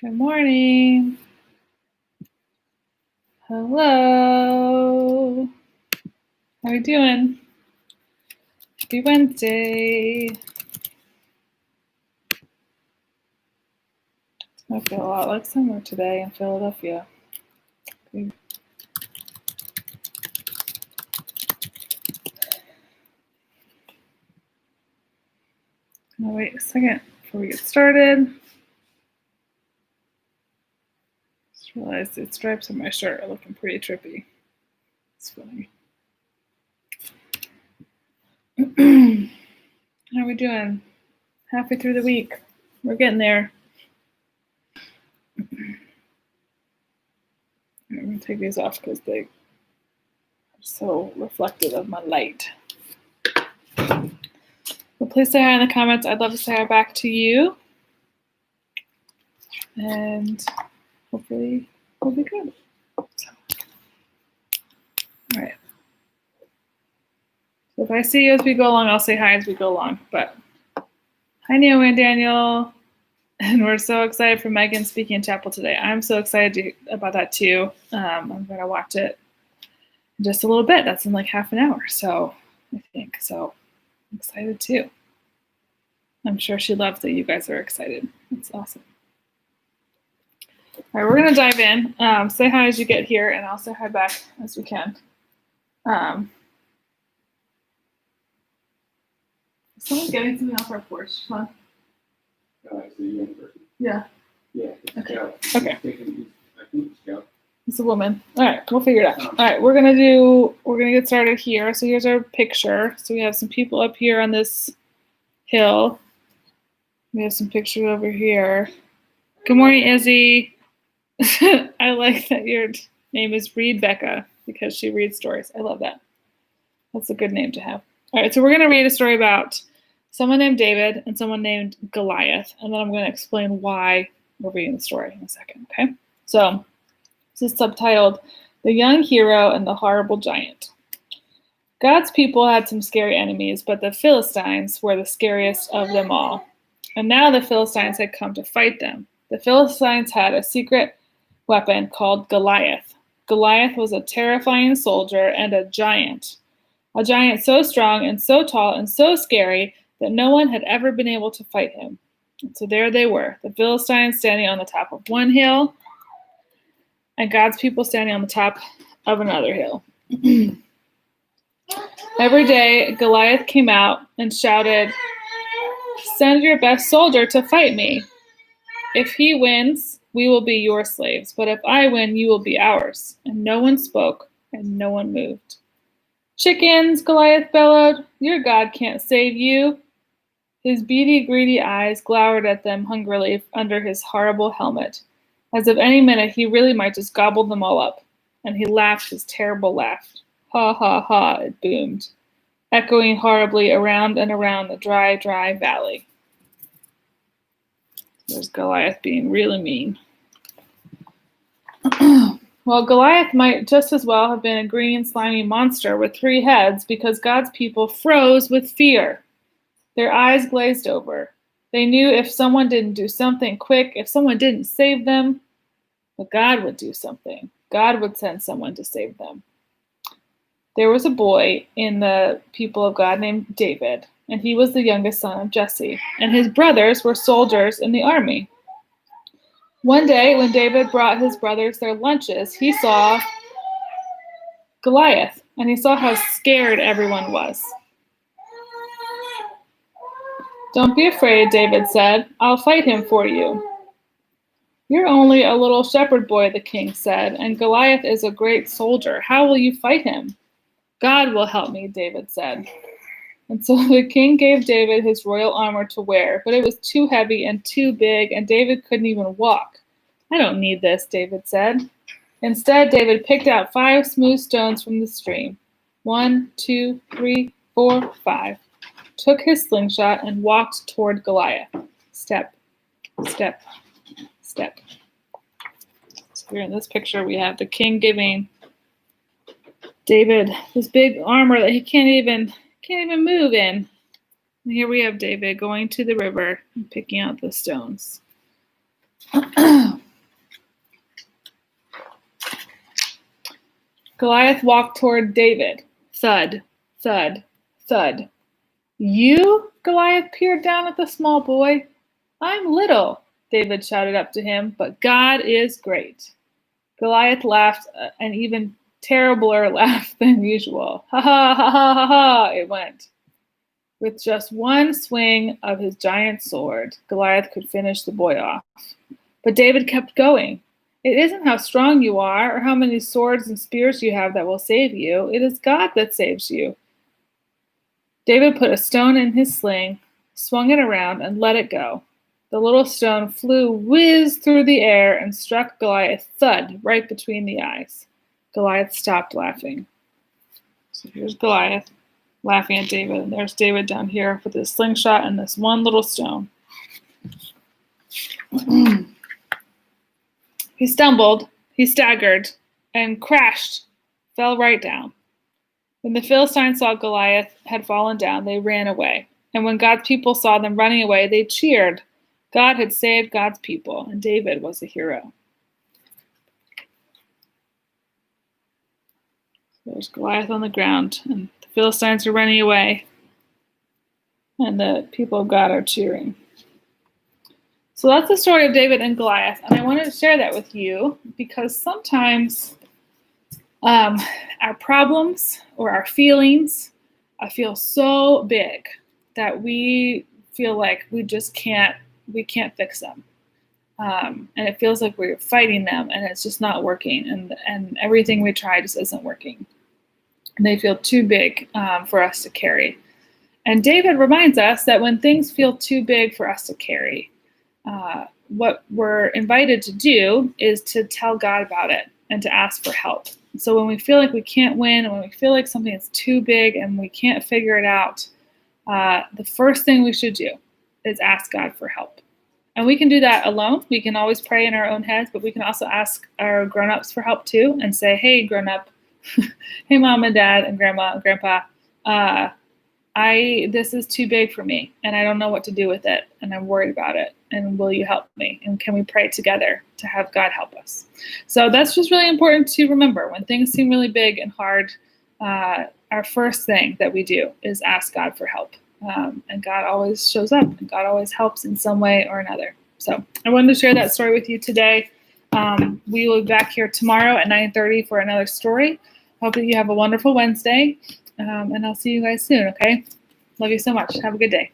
Good morning. Hello. How are you doing? Happy Wednesday. I feel a lot like summer today in Philadelphia. Okay. I'll wait a second before we get started. Just realized the stripes on my shirt are looking pretty trippy. It's funny. How are we doing? Halfway through the week. We're getting there. I'm going to take these off because they are so reflective of my light. Well, please say hi in the comments. I'd love to say hi back to you. And hopefully we'll be good. So, all right. So if I see you as we go along, I'll say hi as we go along. But hi, Naomi and Daniel. And we're so excited for Megan speaking in chapel today. I'm so excited about that too. I'm going to watch it in just a little bit. That's in like half an hour. So I think so. I'm excited too. I'm sure she loves that you guys are excited. It's awesome. All right, we're going to dive in. Say hi as you get here, and I'll say hi back as we can. Is someone getting something off our porch? Huh? Yeah. Yeah. Okay. Okay. It's a woman. All right, we'll figure it out. All right, we're gonna get started here. So here's our picture. So we have some people up here on this hill. We have some pictures over here. Good morning, Izzy. I like that your name is Read Becca because she reads stories. I love that. That's a good name to have. All right, so we're gonna read a story about someone named David and someone named Goliath, and then I'm going to explain why we're reading the story in a second, okay? So this is subtitled, The Young Hero and the Horrible Giant. God's people had some scary enemies, but the Philistines were the scariest of them all. And now the Philistines had come to fight them. The Philistines had a secret weapon called Goliath. Goliath was a terrifying soldier and a giant so strong and so tall and so scary that no one had ever been able to fight him. And so there they were, the Philistines standing on the top of one hill, and God's people standing on the top of another hill. Every day, Goliath came out and shouted, "Send your best soldier to fight me. If he wins, we will be your slaves, but if I win, you will be ours." And no one spoke, and no one moved. "Chickens," Goliath bellowed, "your God can't save you." His beady, greedy eyes glowered at them hungrily under his horrible helmet, as if any minute he really might just gobble them all up. And he laughed his terrible laugh. Ha, ha, ha, it boomed, echoing horribly around and around the dry, dry valley. There's Goliath being really mean. Well, Goliath might just as well have been a green, slimy monster with 3 heads because God's people froze with fear. Their eyes glazed over. They knew if someone didn't do something quick, if someone didn't save them, that God would do something. God would send someone to save them. There was a boy in the people of God named David, and he was the youngest son of Jesse, and his brothers were soldiers in the army. One day, when David brought his brothers their lunches, he saw Goliath, and he saw how scared everyone was. "Don't be afraid," David said. "I'll fight him for you." "You're only a little shepherd boy," the king said, "and Goliath is a great soldier. How will you fight him?" "God will help me," David said. And so the king gave David his royal armor to wear, but it was too heavy and too big, and David couldn't even walk. "I don't need this," David said. Instead, David picked out 5 smooth stones from the stream. 1, 2, 3, 4, 5. Took his slingshot and walked toward Goliath. Step, step, step. So here in this picture, we have the king giving David this big armor that he can't even move in. And here we have David going to the river and picking out the stones. Goliath walked toward David. Thud, thud, thud. You? Goliath peered down at the small boy. I'm little, David shouted up to him, but God is great. Goliath laughed, an even terribler laugh than usual. Ha ha ha ha ha ha, it went. With just one swing of his giant sword, Goliath could finish the boy off. But David kept going. It isn't how strong you are or how many swords and spears you have that will save you. It is God that saves you. David put a stone in his sling, swung it around, and let it go. The little stone flew whiz through the air and struck Goliath thud right between the eyes. Goliath stopped laughing. So here's Goliath laughing at David, and there's David down here with his slingshot and this one little stone. He stumbled, he staggered, and crashed, fell right down. When the Philistines saw Goliath had fallen down, they ran away. And when God's people saw them running away, they cheered. God had saved God's people, and David was a hero. So there's Goliath on the ground, and the Philistines are running away, and the people of God are cheering. So that's the story of David and Goliath, and I wanted to share that with you because sometimes our problems or our feelings feel so big that we feel like we can't fix them, and it feels like we're fighting them, and it's just not working, and everything we try just isn't working, and they feel too big for us to carry. And David reminds us that when things feel too big for us to carry, what we're invited to do is to tell God about it and to ask for help. So when we feel like we can't win, and when we feel like something is too big and we can't figure it out, the first thing we should do is ask God for help. And we can do that alone. We can always pray in our own heads, but we can also ask our grown-ups for help too and say, hey, grown-up, hey, mom and dad and grandma and grandpa, this is too big for me, and I don't know what to do with it, and I'm worried about it, and will you help me? And can we pray together to have God help us? So that's just really important to remember. When things seem really big and hard, our first thing that we do is ask God for help. And God always shows up, and God always helps in some way or another. So I wanted to share that story with you today. We will be back here tomorrow at 9:30 for another story. Hope that you have a wonderful Wednesday. And I'll see you guys soon, okay? Love you so much. Have a good day.